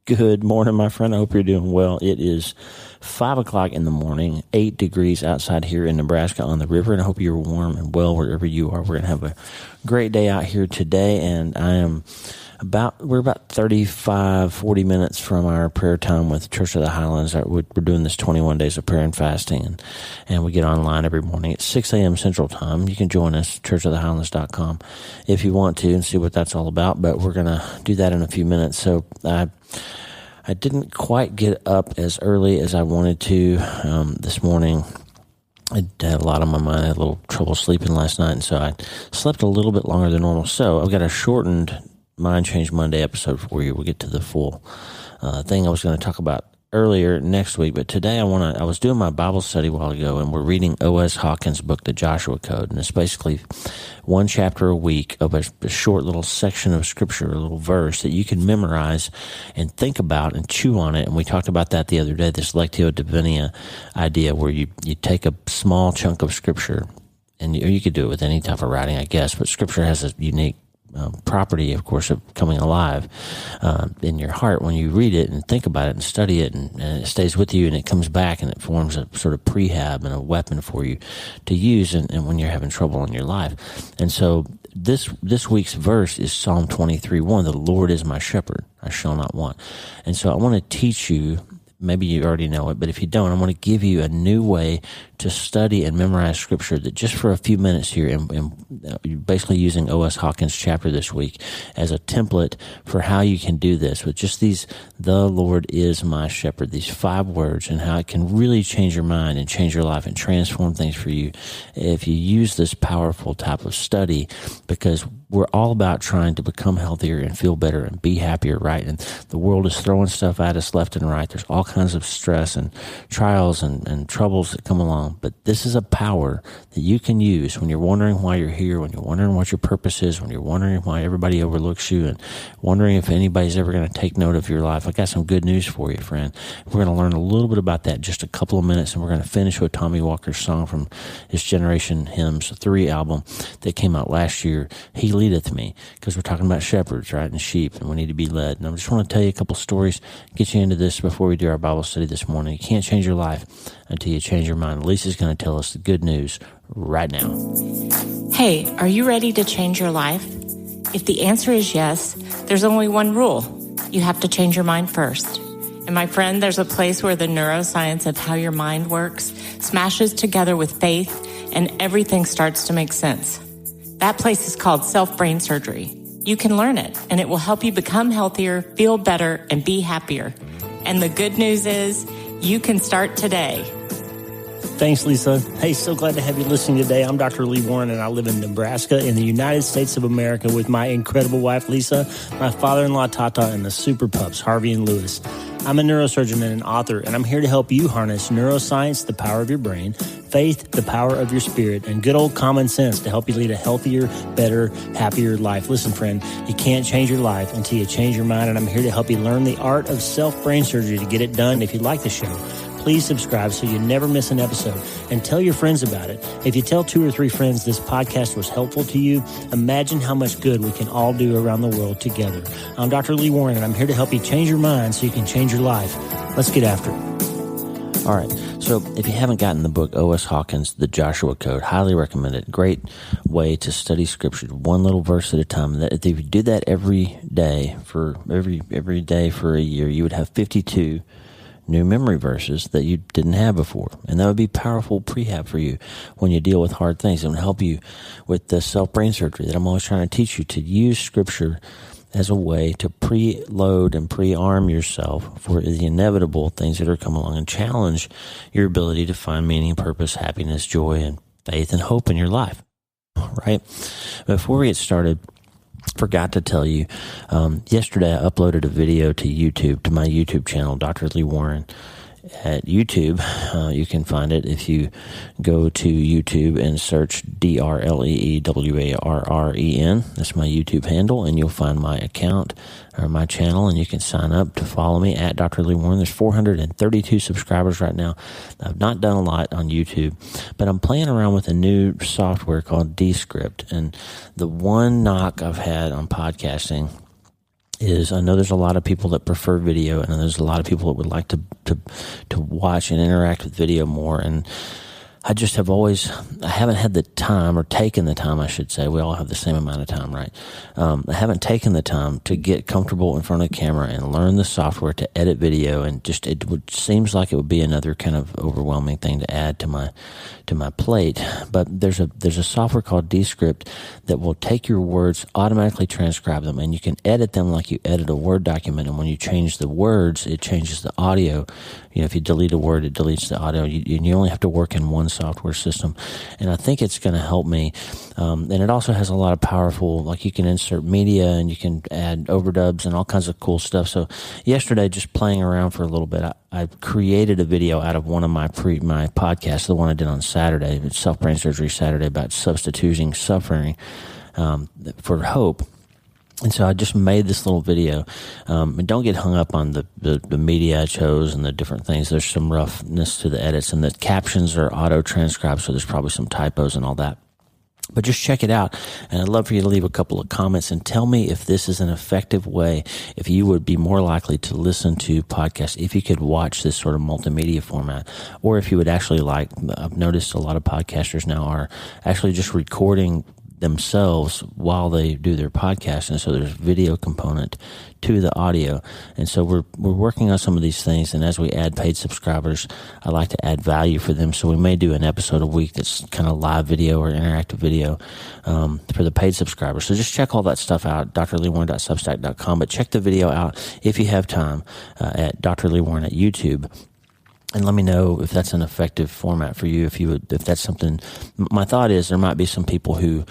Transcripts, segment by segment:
Good morning, my friend. I hope you're doing well. It is 5 o'clock in the morning, 8 degrees outside here in Nebraska on the river, and I hope you're warm and well wherever you are. We're going to have a great day out here today, and we're about 40 minutes from our prayer time with Church of the Highlands. We're doing this 21 days of prayer and fasting, and we get online every morning at 6 a.m. Central Time. You can join us, churchofthehighlands.com, if you want to and see what that's all about, but we're going to do that in a few minutes. So I didn't quite get up as early as I wanted to this morning. I had a lot on my mind. I had a little trouble sleeping last night, and so I slept a little bit longer than normal. So I've got a shortened Mind Change Monday episode for you. We'll get to the full thing I was going to talk about earlier next week, but today I was doing my Bible study a while ago, and we're reading O.S. Hawkins' book, The Joshua Code, and it's basically one chapter a week of a short little section of scripture, a little verse that you can memorize and think about and chew on it. And we talked about that the other day, this Lectio Divina idea, where you take a small chunk of scripture, and you could do it with any type of writing, I guess, but scripture has a unique property, of course, of coming alive in your heart when you read it and think about it and study it, and it stays with you, and it comes back, and it forms a sort of prehab and a weapon for you to use and when you're having trouble in your life. And so this week's verse is Psalm 23:1. The Lord is my shepherd, I shall not want. And so I want to teach you, maybe you already know it, but if you don't, I want to give you a new way to study and memorize scripture that just for a few minutes here, and you're basically using O.S. Hawkins' chapter this week as a template for how you can do this with just these, the Lord is my shepherd, these 5 words, and how it can really change your mind and change your life and transform things for you if you use this powerful type of study, because we're all about trying to become healthier and feel better and be happier, right? And the world is throwing stuff at us left and right. There's all kinds of stress and trials and troubles that come along. But this is a power that you can use when you're wondering why you're here, when you're wondering what your purpose is, when you're wondering why everybody overlooks you, and wondering if anybody's ever going to take note of your life. I got some good news for you, friend. We're going to learn a little bit about that in just a couple of minutes, and we're going to finish with Tommy Walker's song from his Generation Hymns 3 album that came out last year, He Leadeth Me, because we're talking about shepherds, right, and sheep, and we need to be led. And I just want to tell you a couple stories, get you into this before we do our Bible study this morning. You can't change your life until you change your mind. Lisa's going to tell us the good news right now. Hey, are you ready to change your life? If the answer is yes, there's only one rule. You have to change your mind first. And my friend, there's a place where the neuroscience of how your mind works smashes together with faith, and everything starts to make sense. That place is called self-brain surgery. You can learn it, and it will help you become healthier, feel better, and be happier. And the good news is, you can start today. Thanks, Lisa. Hey, so glad to have you listening today. I'm Dr. Lee Warren, and I live in Nebraska in the United States of America with my incredible wife, Lisa, my father-in-law, Tata, and the super pups, Harvey and Lewis. I'm a neurosurgeon and an author, and I'm here to help you harness neuroscience, the power of your brain, faith, the power of your spirit, and good old common sense to help you lead a healthier, better, happier life. Listen, friend, you can't change your life until you change your mind, and I'm here to help you learn the art of self-brain surgery to get it done. If you like the show, please subscribe so you never miss an episode, and tell your friends about it. If you tell 2 or 3 friends this podcast was helpful to you, imagine how much good we can all do around the world together. I'm Dr. Lee Warren, and I'm here to help you change your mind so you can change your life. Let's get after it. All right, so if you haven't gotten the book, O.S. Hawkins, The Joshua Code, highly recommend it. Great way to study scripture, one little verse at a time. If you do that every day for a year, you would have 52 new memory verses that you didn't have before. And that would be powerful prehab for you when you deal with hard things. It would help you with the self-brain surgery that I'm always trying to teach you, to use scripture as a way to preload and pre-arm yourself for the inevitable things that are coming along and challenge your ability to find meaning, purpose, happiness, joy, and faith and hope in your life. Right? Before we get started, forgot to tell you, yesterday I uploaded a video to YouTube, to my YouTube channel, Dr. Lee Warren at YouTube. You can find it if you go to YouTube and search DrLeeWarren. That's my YouTube handle, and you'll find my account or my channel, and you can sign up to follow me at Dr. Lee Warren. There's 432 subscribers right now. I've not done a lot on YouTube, but I'm playing around with a new software called Descript, and the one knock I've had on podcasting is I know there's a lot of people that prefer video, and there's a lot of people that would like to watch and interact with video more. And I just I haven't had the time, or taken the time, I should say. We all have the same amount of time, right? I haven't taken the time to get comfortable in front of the camera and learn the software to edit video, and seems like it would be another kind of overwhelming thing to add to my plate. But there's a software called Descript that will take your words, automatically transcribe them, and you can edit them like you edit a Word document. And when you change the words, it changes the audio. If you delete a word, it deletes the audio. You only have to work in one software system. And I think it's going to help me. And it also has a lot of powerful, like you can insert media and you can add overdubs and all kinds of cool stuff. So yesterday, just playing around for a little bit, I created a video out of one of my podcasts, the one I did on Saturday, Self-Brain Surgery Saturday, about substituting suffering for hope. And so I just made this little video. And don't get hung up on the media I chose and the different things. There's some roughness to the edits, and the captions are auto-transcribed, so there's probably some typos and all that. But just check it out, and I'd love for you to leave a couple of comments and tell me if this is an effective way, if you would be more likely to listen to podcasts, if you could watch this sort of multimedia format, or if you would actually I've noticed a lot of podcasters now are actually just recording themselves while they do their podcast, and so there's a video component to the audio. And so we're working on some of these things, and as we add paid subscribers, I like to add value for them. So we may do an episode a week that's kind of live video or interactive video for the paid subscribers. So just check all that stuff out, drleewarren.substack.com, but check the video out if you have time at Dr. Lee Warren at YouTube. And let me know if that's an effective format for you. If that's something. My thought is there might be some people who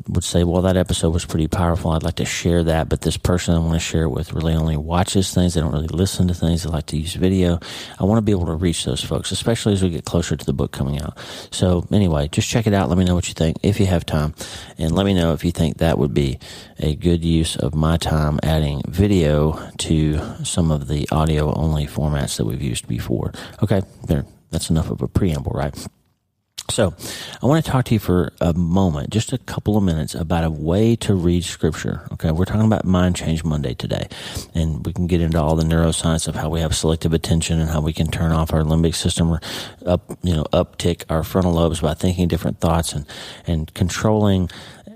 would say, well, that episode was pretty powerful. I'd like to share that, but this person I want to share it with really only watches things. They don't really listen to things. They like to use video. I want to be able to reach those folks, especially as we get closer to the book coming out. So anyway, just check it out. Let me know what you think if you have time, and let me know if you think that would be a good use of my time adding video to some of the audio only formats that we've used before. Okay, there. That's enough of a preamble, right? So I want to talk to you for a moment, just a couple of minutes, about a way to read Scripture. Okay, we're talking about Mind Change Monday today, and we can get into all the neuroscience of how we have selective attention and how we can turn off our limbic system or uptick our frontal lobes by thinking different thoughts and controlling,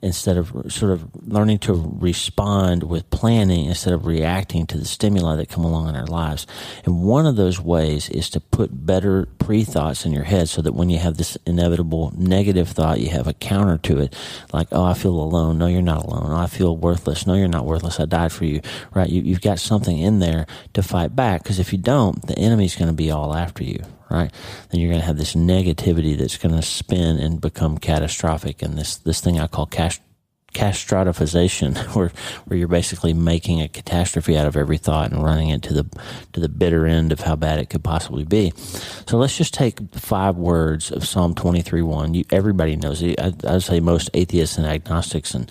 instead of sort of learning to respond with planning instead of reacting to the stimuli that come along in our lives. And one of those ways is to put better pre-thoughts in your head so that when you have this inevitable negative thought, you have a counter to it. Like, oh, I feel alone. No, you're not alone. Oh, I feel worthless. No, you're not worthless. I died for you. Right? You've got something in there to fight back, because if you don't, the enemy's going to be all after you. Right? Then you're going to have this negativity that's going to spin and become catastrophic. And this thing I call catastrophization, where you're basically making a catastrophe out of every thought and running it to the bitter end of how bad it could possibly be. So let's just take 5 words of Psalm 23:1. Everybody knows it. I'd say most atheists and agnostics and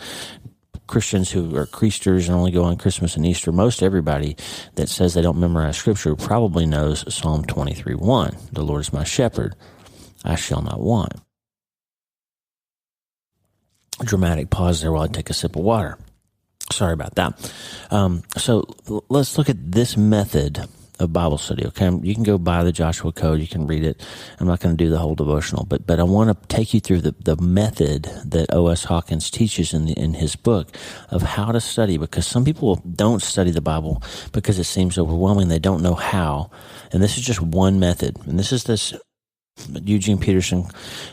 Christians who are Creasters and only go on Christmas and Easter, most everybody that says they don't memorize Scripture probably knows Psalm 23:1. The Lord is my shepherd, I shall not want. Dramatic pause there while I take a sip of water. Sorry about that. So let's look at this method of Bible study. Okay, you can go buy the Joshua Code. You can read it. I'm not going to do the whole devotional, but I want to take you through the method that O.S. Hawkins teaches in his book of how to study, because some people don't study the Bible because it seems overwhelming. They don't know how, and this is just one method. And this Eugene Peterson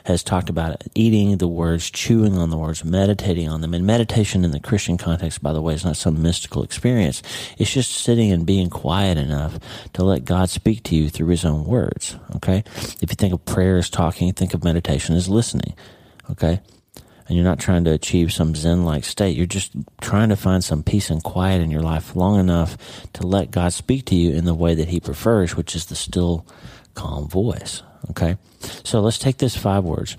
has talked about it, eating the words, chewing on the words, meditating on them. And meditation in the Christian context, by the way, is not some mystical experience. It's just sitting and being quiet enough to let God speak to you through His own words, okay? If you think of prayer as talking, think of meditation as listening, okay? And you're not trying to achieve some Zen-like state. You're just trying to find some peace and quiet in your life long enough to let God speak to you in the way that He prefers, which is the still, calm voice. Okay, so let's take this 5 words,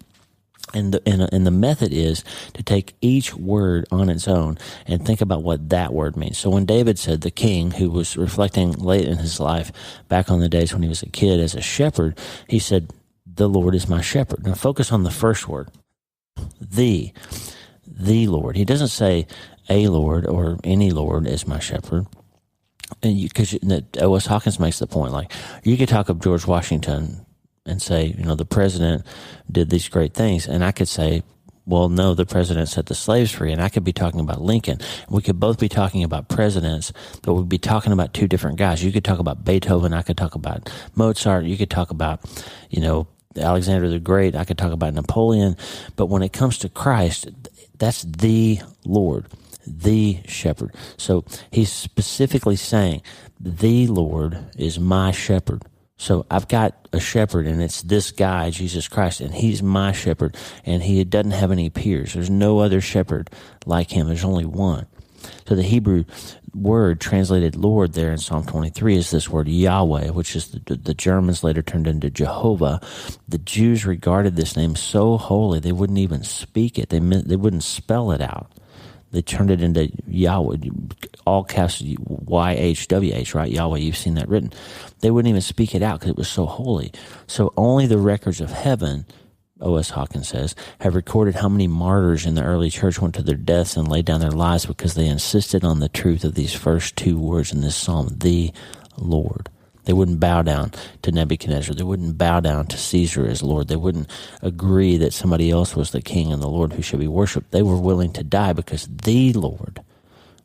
and the method is to take each word on its own and think about what that word means. So when David said, the king, who was reflecting late in his life, back on the days when he was a kid as a shepherd, he said, the Lord is my shepherd. Now focus on the first word, the Lord. He doesn't say a Lord or any Lord as my shepherd. And because O.S. Hawkins makes the point, like, you could talk of George Washington and say, the president did these great things. And I could say, well, no, the president set the slaves free. And I could be talking about Lincoln. We could both be talking about presidents, but we'd be talking about two different guys. You could talk about Beethoven. I could talk about Mozart. You could talk about, Alexander the Great. I could talk about Napoleon. But when it comes to Christ, that's the Lord, the shepherd. So he's specifically saying, the Lord is my shepherd. So I've got a shepherd, and it's this guy, Jesus Christ, and he's my shepherd, and he doesn't have any peers. There's no other shepherd like him. There's only one. So the Hebrew word translated Lord there in Psalm 23 is this word Yahweh, which is the Germans later turned into Jehovah. The Jews regarded this name so holy they wouldn't even speak it. They wouldn't spell it out. They turned it into Yahweh, all caps YHWH, right? Yahweh, you've seen that written. They wouldn't even speak it out because it was so holy. So only the records of heaven, O.S. Hawkins says, have recorded how many martyrs in the early church went to their deaths and laid down their lives because they insisted on the truth of these first two words in this psalm, the Lord. They wouldn't bow down to Nebuchadnezzar. They wouldn't bow down to Caesar as Lord. They wouldn't agree that somebody else was the king and the Lord who should be worshipped. They were willing to die because the Lord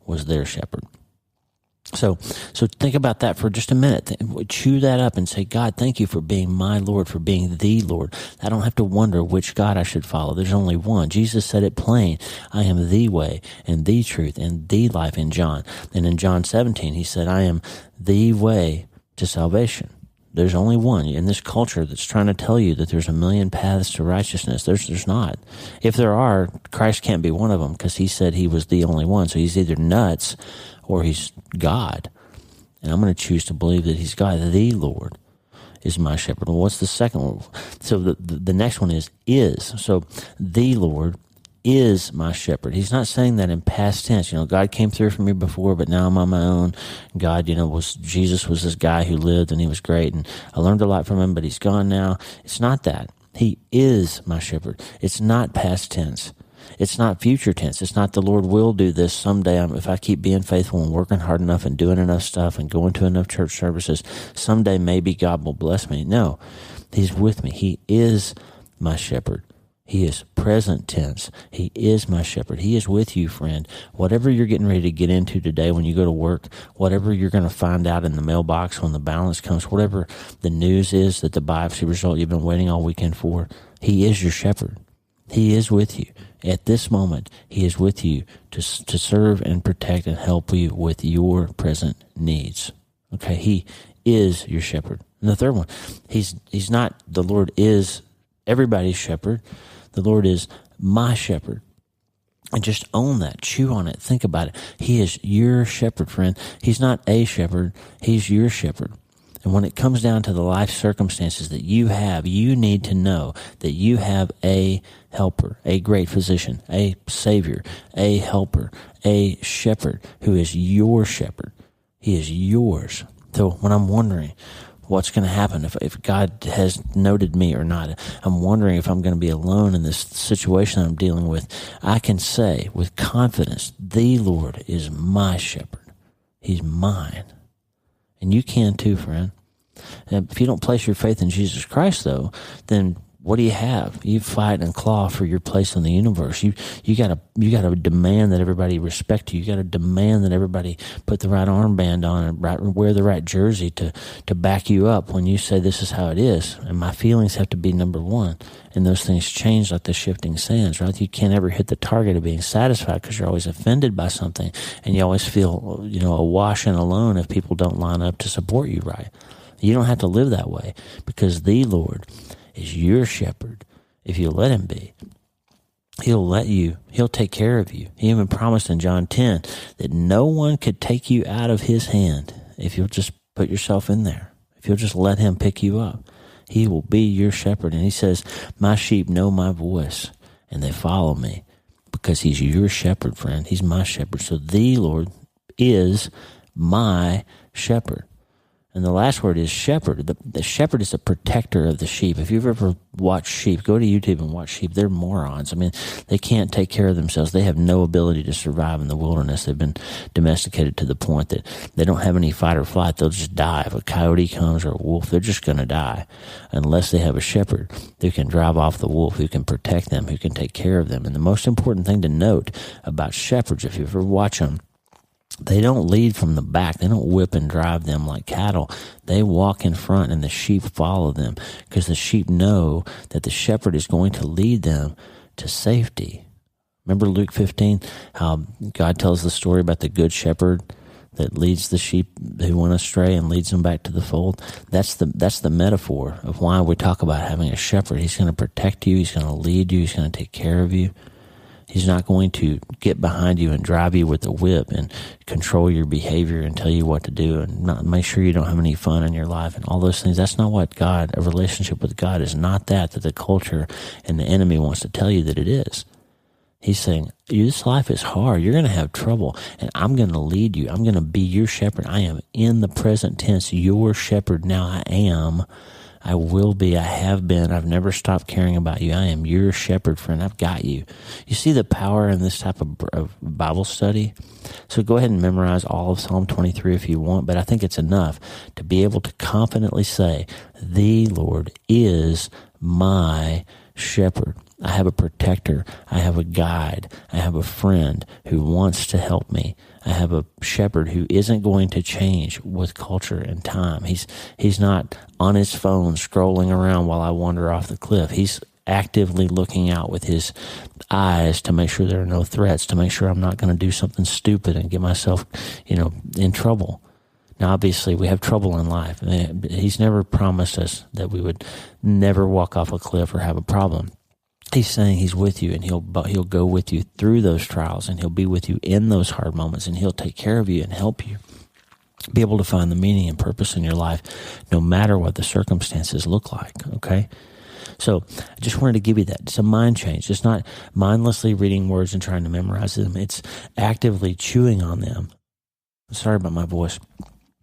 was their shepherd. So think about that for just a minute. Chew that up and say, God, thank you for being my Lord, for being the Lord. I don't have to wonder which God I should follow. There's only one. Jesus said it plain. I am the way and the truth and the life in John. And in John 17, he said, I am the way to salvation. There's only one. In this culture that's trying to tell you that there's a million paths to righteousness, there's not. If there are, Christ can't be one of them because he said he was the only one. So he's either nuts or he's God. And I'm going to choose to believe that he's God. The Lord is my shepherd. Well, what's the second one? So the next one is. So the Lord is my shepherd. He's not saying that in past tense. God came through for me before, but now I'm on my own. God, Jesus was this guy who lived and he was great and I learned a lot from him, but he's gone now. It's not that. He is my shepherd. It's not past tense. It's not future tense. It's not the Lord will do this someday. If I keep being faithful and working hard enough and doing enough stuff and going to enough church services, someday maybe God will bless me. No, he's with me. He is my shepherd. He is present tense. He is my shepherd. He is with you, friend. Whatever you're getting ready to get into today when you go to work, whatever you're going to find out in the mailbox when the balance comes, whatever the news is that the biopsy result you've been waiting all weekend for, he is your shepherd. He is with you. At this moment, he is with you to serve and protect and help you with your present needs. Okay, he is your shepherd. And the third one, he's not, the Lord is everybody's shepherd. The Lord is my shepherd. And just own that. Chew on it. Think about it. He is your shepherd, friend. He's not a shepherd. He's your shepherd. And when it comes down to the life circumstances that you have, you need to know that you have a helper, a great physician, a savior, a helper, a shepherd who is your shepherd. He is yours. So when I'm wondering what's going to happen if God has noted me or not, I'm wondering if I'm going to be alone in this situation I'm dealing with, I can say with confidence, the Lord is my shepherd. He's mine. And you can too, friend. And if you don't place your faith in Jesus Christ, though, then what do you have? You fight and claw for your place in the universe. You gotta demand that everybody respect you. You gotta demand that everybody put the right armband on and wear the right jersey to back you up when you say this is how it is. And my feelings have to be number one. And those things change like the shifting sands, right? You can't ever hit the target of being satisfied because you're always offended by something, and you always feel, awash and alone if people don't line up to support you right. You don't have to live that way because the Lord is your shepherd. If you let him be, he'll take care of you. He even promised in John 10 that no one could take you out of his hand if you'll just put yourself in there. If you'll just let him pick you up, he will be your shepherd. And he says, my sheep know my voice and they follow me because he's your shepherd, friend. He's my shepherd. So the Lord is my shepherd. And the last word is shepherd. The shepherd is a protector of the sheep. If you've ever watched sheep, go to YouTube and watch sheep. They're morons. I mean, they can't take care of themselves. They have no ability to survive in the wilderness. They've been domesticated to the point that they don't have any fight or flight. They'll just die. If a coyote comes or a wolf, they're just going to die unless they have a shepherd who can drive off the wolf, who can protect them, who can take care of them. And the most important thing to note about shepherds, if you ever watch them, they don't lead from the back. They don't whip and drive them like cattle. They walk in front and the sheep follow them because the sheep know that the shepherd is going to lead them to safety. Remember Luke 15, how God tells the story about the good shepherd that leads the sheep who went astray and leads them back to the fold? That's the metaphor of why we talk about having a shepherd. He's going to protect you. He's going to lead you. He's going to take care of you. He's not going to get behind you and drive you with a whip and control your behavior and tell you what to do and not make sure you don't have any fun in your life and all those things. That's not what a relationship with God is not that the culture and the enemy wants to tell you that it is. He's saying, this life is hard. You're going to have trouble, and I'm going to lead you. I'm going to be your shepherd. I am in the present tense, your shepherd. Now I am. I will be, I have been, I've never stopped caring about you. I am your shepherd, friend. I've got you. You see the power in this type of Bible study? So go ahead and memorize all of Psalm 23 if you want, but I think it's enough to be able to confidently say, the Lord is my shepherd. I have a protector. I have a guide. I have a friend who wants to help me. I have a shepherd who isn't going to change with culture and time. He's not on his phone scrolling around while I wander off the cliff. He's actively looking out with his eyes to make sure there are no threats, to make sure I'm not going to do something stupid and get myself, in trouble. Now, obviously, we have trouble in life. He's never promised us that we would never walk off a cliff or have a problem. He's saying he's with you, and he'll go with you through those trials, and he'll be with you in those hard moments, and he'll take care of you and help you be able to find the meaning and purpose in your life no matter what the circumstances look like, okay? So I just wanted to give you that. It's a mind change. It's not mindlessly reading words and trying to memorize them. It's actively chewing on them. Sorry about my voice.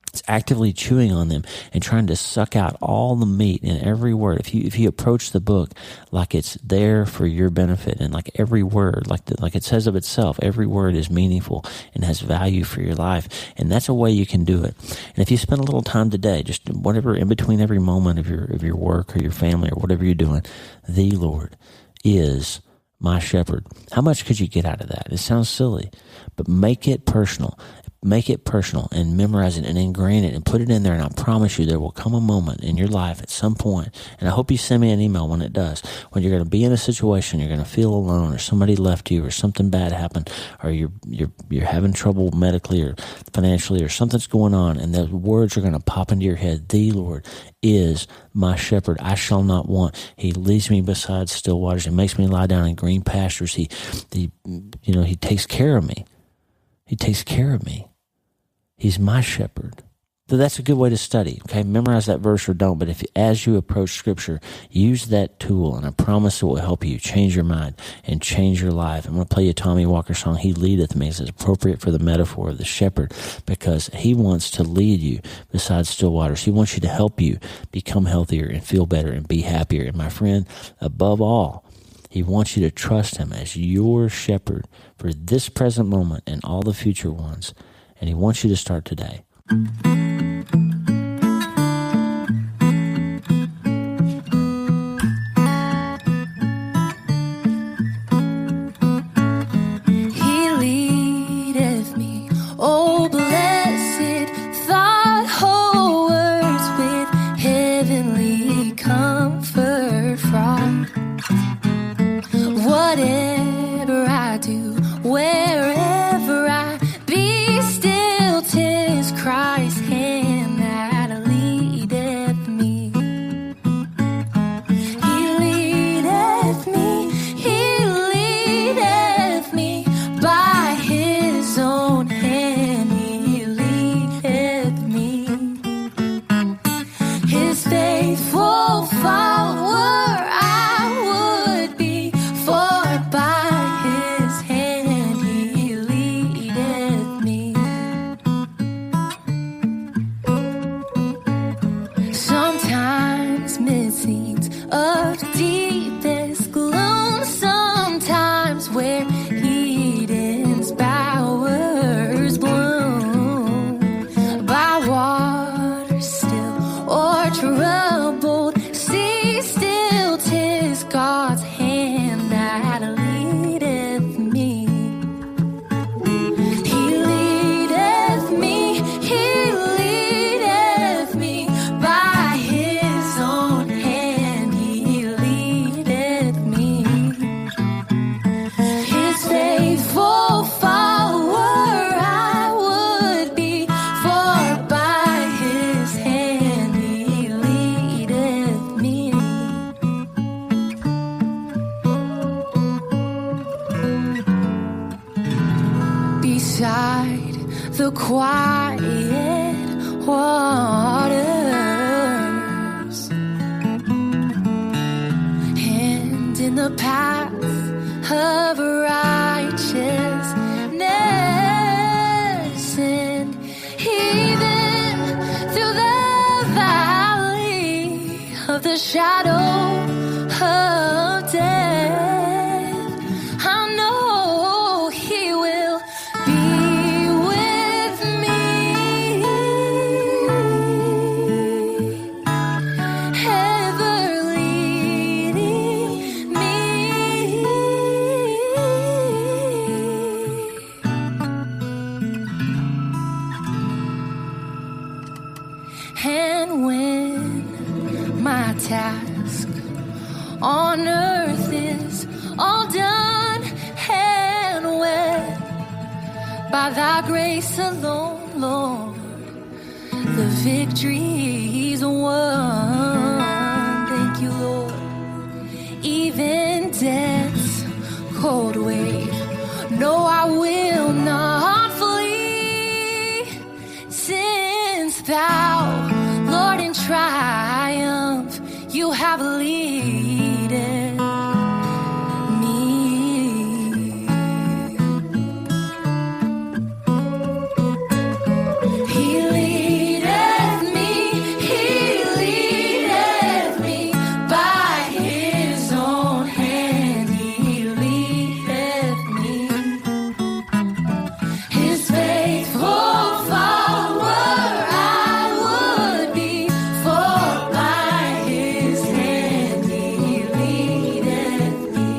It's actively chewing on them and trying to suck out all the meat in every word. If you approach the book like it's there for your benefit, and like every word, like it says of itself, every word is meaningful and has value for your life, and that's a way you can do it. And if you spend a little time today, just whatever in between every moment of your work or your family or whatever you're doing, the Lord is my shepherd. How much could you get out of that? It sounds silly, but make it personal. Make it personal and memorize it and ingrain it and put it in there. And I promise you there will come a moment in your life at some point, and I hope you send me an email when it does, when you're going to be in a situation, you're going to feel alone, or somebody left you, or something bad happened, or you're having trouble medically or financially, or something's going on, and the words are going to pop into your head. The Lord is my shepherd. I shall not want. He leads me beside still waters. He makes me lie down in green pastures. He takes care of me. He takes care of me. He's my shepherd. So that's a good way to study, okay? Memorize that verse or don't, but as you approach Scripture, use that tool, and I promise it will help you change your mind and change your life. I'm going to play you a Tommy Walker song, He Leadeth Me. It's appropriate for the metaphor of the shepherd because he wants to lead you beside still waters. He wants you to help you become healthier and feel better and be happier. And my friend, above all, he wants you to trust him as your shepherd for this present moment and all the future ones. And he wants you to start today. He leadeth me, oh blessed thought, whole words with heavenly comfort from. Whatever I do, wherever I be, still 'tis Christ's hand quiet waters, and in the path of righteousness, and even through the valley of the shadow of death, I know He will be with me, ever leading me. And when my task on earth is all done and well, by thy grace alone, Lord, the victory's won. Thank you, Lord. Even death's cold wave, no, I will not flee, since thou, Lord, in triumph, you have leaded me. He leadeth me by His own hand. He leadeth me, His faithful follower I would be, for by His hand He leadeth me.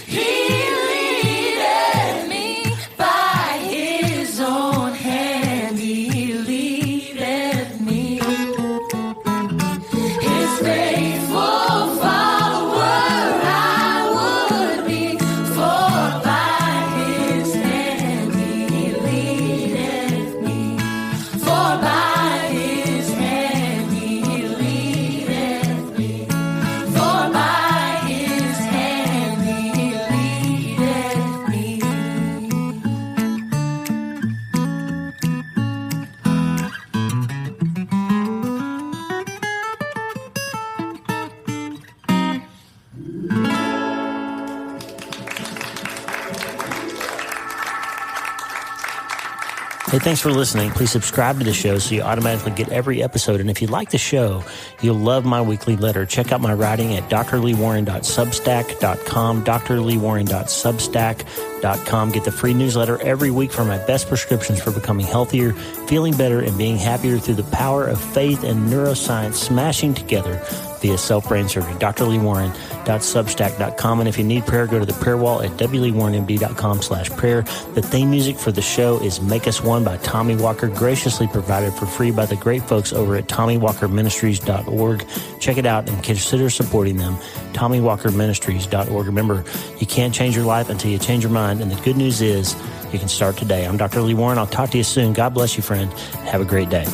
He leadeth me by His own hand. He leadeth me, His faithful follower I would be, for by His hand He leadeth me, for by His hand He leadeth me, for by His hand He leadeth me. Hey, thanks for listening. Please subscribe to the show so you automatically get every episode. And if you like the show, you'll love my weekly letter. Check out my writing at drleewarren.substack.com, drleewarren.substack.com. Get the free newsletter every week for my best prescriptions for becoming healthier, feeling better, and being happier through the power of faith and neuroscience smashing together via self-brain surgery. drleewarren.substack.com. And if you need prayer, go to the prayer wall at wleewarrenmd.com/prayer. The theme music for the show is Make Us One by Tommy Walker, graciously provided for free by the great folks over at TommyWalkerMinistries.org. Check it out and consider supporting them. TommyWalkerMinistries.org. Remember, you can't change your life until you change your mind, and the good news is you can start today. I'm Dr. Lee Warren. I'll talk to you soon. God bless you, friend. Have a great day.